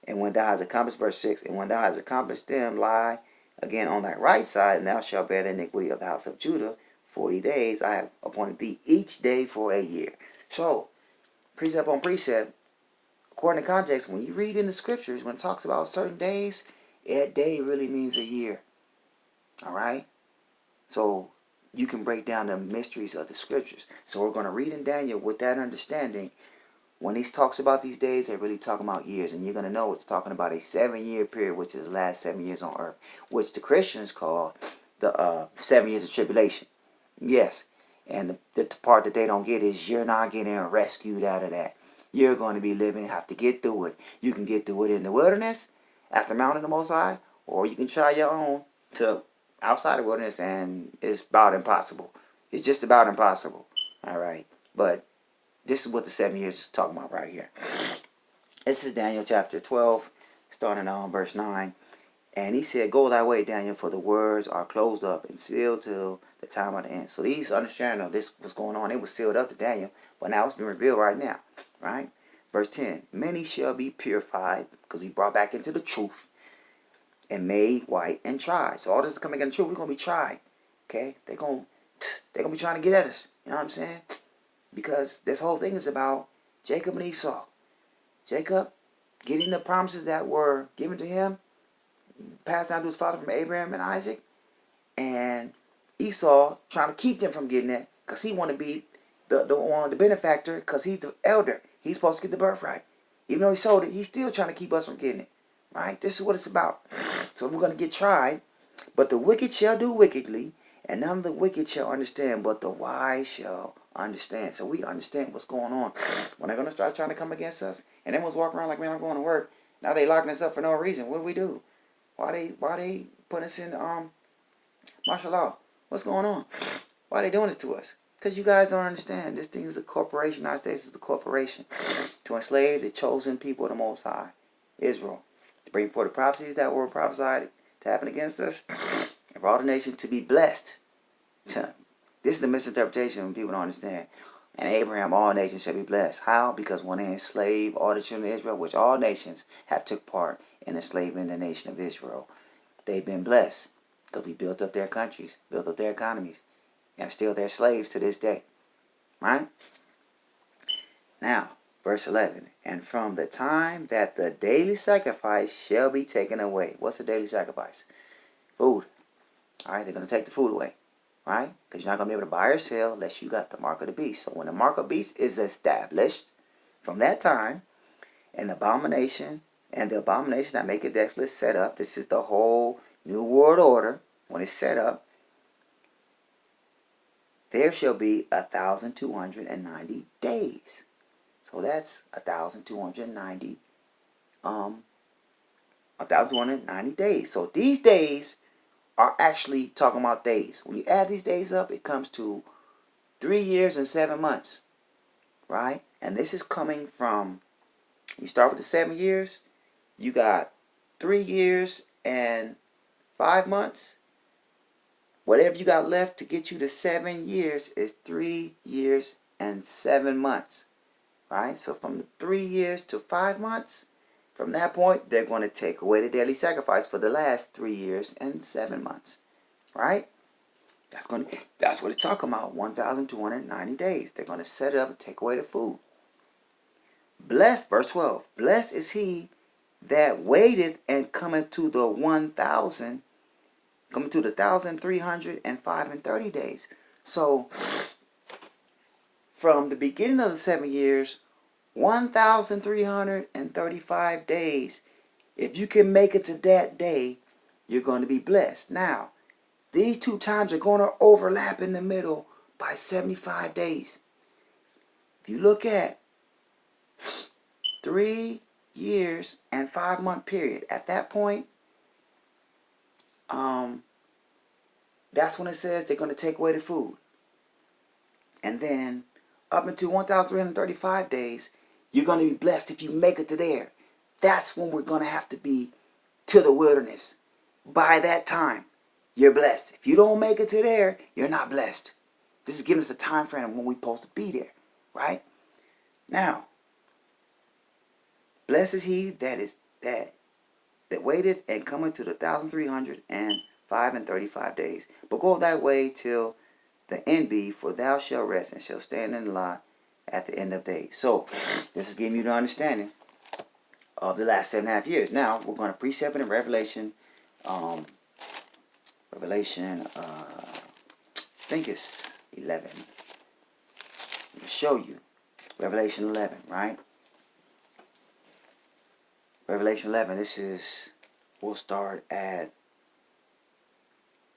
And when thou hast accomplished, verse 6, and when thou hast accomplished them, lie again on thy right side, and thou shalt bear the iniquity of the house of Judah 40 days. I have appointed thee each day for a year. So, precept on precept, according to context, when you read in the scriptures, when it talks about certain days, that day really means a year. All right? So, you can break down the mysteries of the scriptures. So, we're going to read in Daniel with that understanding. When he talks about these days, they're really talking about years. And you're going to know it's talking about a 7-year period, which is the last 7 years on earth, which the Christians call the 7 years of tribulation. Yes. And the part that they don't get is you're not getting rescued out of that. You're going to be living, have to get through it. You can get through it in the wilderness, at the mountain of the Most High, or you can try your own to outside the wilderness, and it's about impossible. It's just about impossible. All right. But this is what the 7 years is talking about right here. This is Daniel chapter 12, starting on verse 9. And he said, go thy way, Daniel, for the words are closed up and sealed till the time of the end. So these understanding of this was going on. It was sealed up to Daniel, but now it's been revealed right now. Right? Verse 10. Many shall be purified, because we brought back into the truth, and made white and tried. So all this is coming in the truth. We're going to be tried. Okay? They're going to be trying to get at us. You know what I'm saying? Because this whole thing is about Jacob and Esau. Jacob getting the promises that were given to him, passed down to his father from Abraham and Isaac. And Esau trying to keep them from getting it because he want to be the benefactor because he's the elder. He's supposed to get the birthright. Even though he sold it, he's still trying to keep us from getting it. Right? This is what it's about. So we're going to get tried. But the wicked shall do wickedly, and none of the wicked shall understand, but the wise shall understand. So we understand what's going on. When they're going to start trying to come against us, and everyone's walking around like, man, I'm going to work. Now they locking us up for no reason. What do we do? Why they putting us in martial law? What's going on? Why are they doing this to us? Because you guys don't understand. This thing is a corporation. The United States is a corporation to enslave the chosen people of the Most High, Israel, to bring forth the prophecies that were prophesied to happen against us, and for all the nations to be blessed. This is the misinterpretation when people don't understand. And Abraham, all nations shall be blessed. How? Because when they enslaved all the children of Israel, which all nations have took part in enslaving the nation of Israel, they've been blessed because we built up their countries, built up their economies, and are still their slaves to this day. Right? Now, verse 11. And from the time that the daily sacrifice shall be taken away. What's the daily sacrifice? Food. All right, they're going to take the food away. Right? Because you're not going to be able to buy or sell unless you got the mark of the beast. So when the mark of the beast is established, from that time, and the abomination that make it deathless set up, this is the whole new world order. When it's set up, there shall be 1,290 days. So that's 1,290 days. So these days are actually talking about days. When you add these days up, it comes to 3 years and 7 months. Right? And this is coming from, you start with the 7 years, you got 3 years and 5 months. Whatever you got left to get you to 7 years is 3 years and 7 months. Right? So from the 3 years to 5 months, from that point, they're going to take away the daily sacrifice for the last 3 years and 7 months. Right? That's what it's talking about. 1,290 days. They're going to set it up and take away the food. Blessed, verse 12. Blessed is he that waiteth and cometh to the 1,305 and 30 days. So, from the beginning of the 7 years, 1,335 days. If you can make it to that day, you're going to be blessed. Now, these two times are going to overlap in the middle by 75 days. If you look at 3 years and 5 month period, at that point, that's when it says they're going to take away the food. And then up until 1,335 days, you're going to be blessed if you make it to there. That's when we're going to have to be to the wilderness. By that time, you're blessed. If you don't make it to there, you're not blessed. This is giving us a time frame of when we're supposed to be there. Right? Now, blessed is he that waited and cometh to the 1,305 and 35 days. But go that way till the end be, for thou shalt rest and shalt stand in the lot at the end of days. So, this is giving you the understanding of the last 7.5 years. Now, we're going to precept it in Revelation. I think it's 11. I'll show you. Revelation 11, right? Revelation 11, we'll start at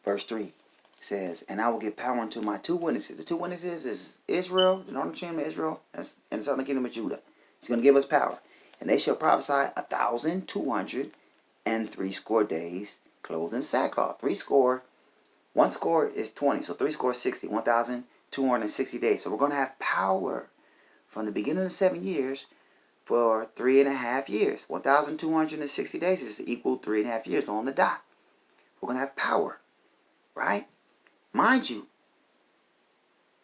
verse 3. Says, and I will give power unto my 2 witnesses. The 2 witnesses is Israel, the northern kingdom of Israel, and the southern kingdom of Judah. He's going to give us power. And they shall prophesy 1,260 days, clothed in sackcloth. 1 score is 20, so 3 score is 60. 1,260 days. So we're going to have power from the beginning of the 7 years for 3.5 years. 1,260 days is equal 3.5 years on the dot. We're going to have power, right? Mind you,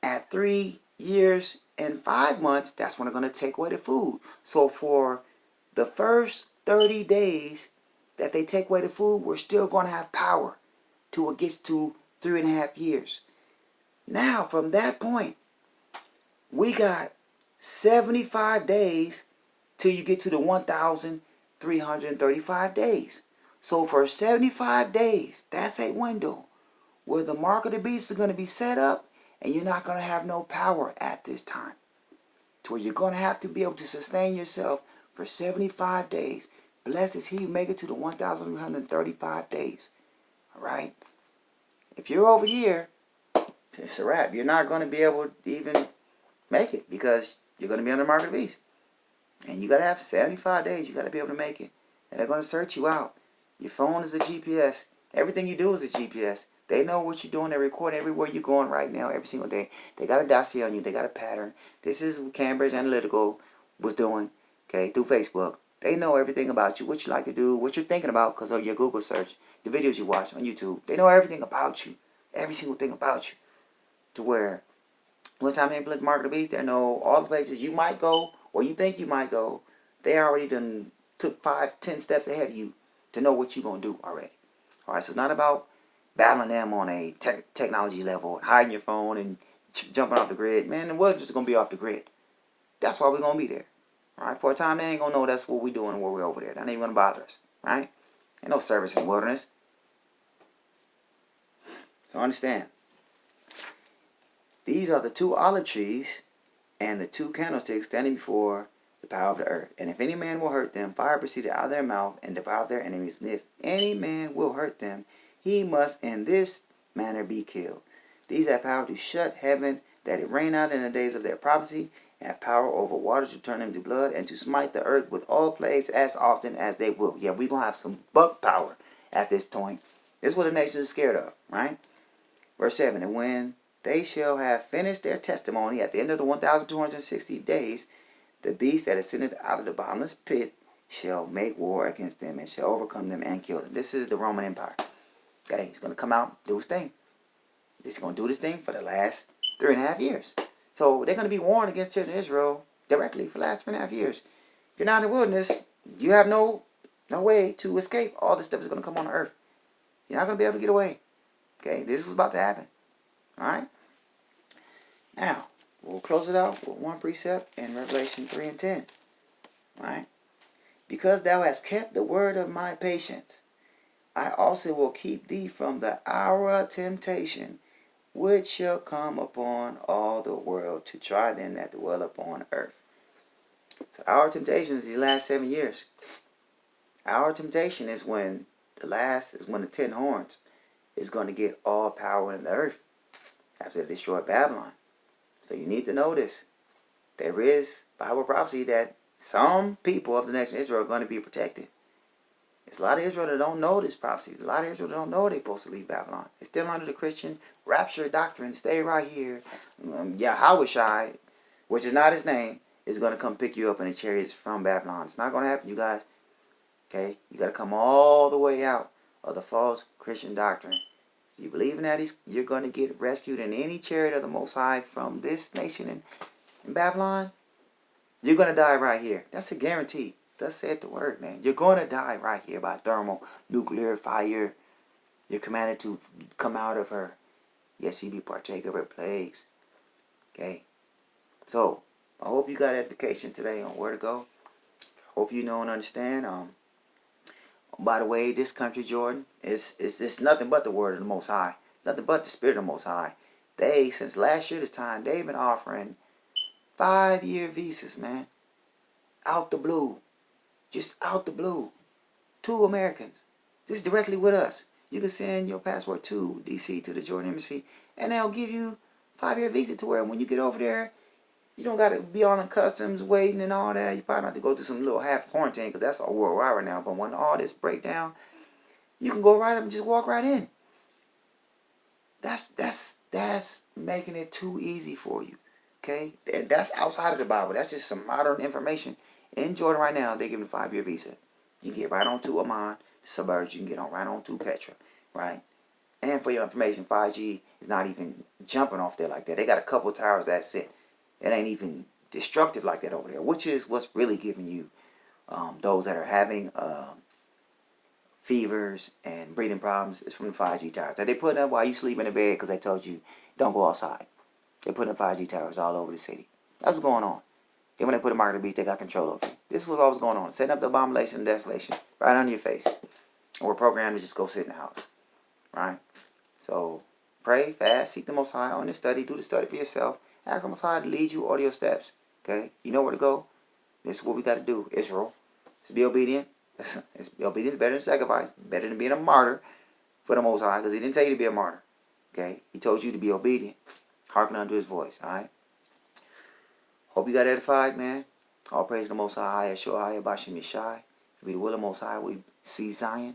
at 3 years and 5 months, that's when they're going to take away the food. So for the first 30 days that they take away the food, we're still going to have power till it gets to 3.5 years. Now, from that point, we got 75 days till you get to the 1,335 days. So for 75 days, that's a window where the mark of the beast is going to be set up, and you're not going to have no power at this time. To where you're going to have to be able to sustain yourself for 75 days. Blessed is he who make it to the 1,335 days. All right? If you're over here, it's a wrap. You're not going to be able to even make it because you're going to be on the mark of the beast. And you got to have 75 days. You got to be able to make it. And they're going to search you out. Your phone is a GPS. Everything you do is a GPS. They know what you're doing. They record everywhere you're going right now, every single day. They got a dossier on you. They got a pattern. This is what Cambridge Analytical was doing, okay, through Facebook. They know everything about you, what you like to do, what you're thinking about because of your Google search, the videos you watch on YouTube. They know everything about you, every single thing about you, to where once time they implement Mark of the Beast, they know all the places you might go or you think you might go. They already done took 5, 10 steps ahead of you to know what you're going to do already. All right, so it's not about battling them on a technology level, hiding your phone and jumping off the grid. Man, the world's just going to be off the grid. That's why we're going to be there. All right, for a time, they ain't going to know that's what we're doing and where we're over there. That ain't even going to bother us, right? Ain't no service in the wilderness. So understand, these are the 2 olive trees and the 2 candlesticks standing before the power of the earth. And if any man will hurt them, fire proceeded out of their mouth and devoured their enemies. And if any man will hurt them, he must in this manner be killed. These have power to shut heaven, that it rain out in the days of their prophecy, and have power over water to turn them to blood, and to smite the earth with all plagues as often as they will. Yeah, we're going to have some buck power at this point. This is what the nation is scared of, right? Verse 7, and when they shall have finished their testimony at the end of the 1,260 days, the beast that ascended out of the bottomless pit shall make war against them and shall overcome them and kill them. This is the Roman Empire. Okay, he's going to come out, do his thing. He's going to do this thing for the last 3.5 years. So they're going to be warned against children of Israel directly for the last 3.5 years. If you're not in the wilderness, you have no way to escape. All this stuff is going to come on the earth. You're not going to be able to get away. Okay, this is what's about to happen. All right. Now, we'll close it out with one precept in Revelation 3 and 10. All right. Because thou hast kept the word of my patience, I also will keep thee from the hour of temptation, which shall come upon all the world to try them that dwell upon earth. So our temptation is the last 7 years. Our temptation is when the 10 horns is going to get all power in the earth after they destroy Babylon. So you need to know this. There is Bible prophecy that some people of the nation of Israel are going to be protected. There's a lot of Israel that don't know this prophecy. There's a lot of Israel that don't know they're supposed to leave Babylon. They're still under the Christian rapture doctrine. Stay right here. Yahushai, which is not his name, is going to come pick you up in the chariots from Babylon. It's not going to happen, you guys. Okay? You got to come all the way out of the false Christian doctrine. If you believe in that, you're going to get rescued in any chariot of the Most High from this nation in Babylon. You're going to die right here. That's a guarantee. Thus said the word, man. You're going to die right here by thermonuclear fire. You're commanded to come out of her. Yes, ye be partaker of her plagues. Okay. So, I hope you got edification today on where to go. Hope you know and understand. By the way, this country, Jordan, it's nothing but the word of the Most High. Nothing but the Spirit of the Most High. They, since last year this time, they've been offering 5-year visas, man. Out the blue. Just out the blue. 2 Americans. Just directly with us. You can send your passport to D.C., to the Jordan Embassy, and they'll give you 5-year visa to where when you get over there, you don't got to be on the customs waiting and all that. You probably have to go through some little half quarantine because that's all worldwide right now. But when all this break down, you can go right up and just walk right in. That's making it too easy for you. Okay? And that's outside of the Bible. That's just some modern information. In Jordan right now, they're giving a 5-year visa. You can get right on to Amman, suburbs. You can get on right on to Petra, right? And for your information, 5G is not even jumping off there like that. They got a couple towers, that's it. It ain't even destructive like that over there, which is what's really giving you those that are having fevers and breathing problems is from the 5G towers. That they put up while you sleep in the bed because they told you don't go outside. They put in 5G towers all over the city. That's what's going on. Then when they put a mark on the beach, they got control over you. This is what was going on. Setting up the abomination and desolation right under your face. And we're programmed to just go sit in the house. Right? So pray, fast, seek the Most High on this study. Do the study for yourself. Ask the Most High to lead you all your steps. Okay? You know where to go. This is what we got to do. Israel. Just be obedient. Obedience is better than sacrifice. Better than being a martyr for the Most High. Because he didn't tell you to be a martyr. Okay? He told you to be obedient. Hearken unto his voice. Alright? Hope you got edified, man. All praise to the Most High. Yeshua, Bashim Yeshai. To be the will of the Most High, we see Zion.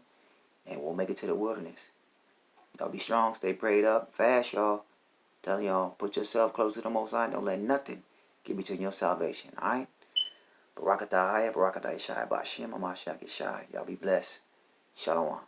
And we'll make it to the wilderness. Y'all be strong. Stay prayed up. Fast, y'all. Telling y'all, put yourself close to the Most High. Don't let nothing get between your salvation. Alright? Barakatah Haya, Barakatah Ishai, Bashim, Amashak Ishai. Y'all be blessed. Shalom.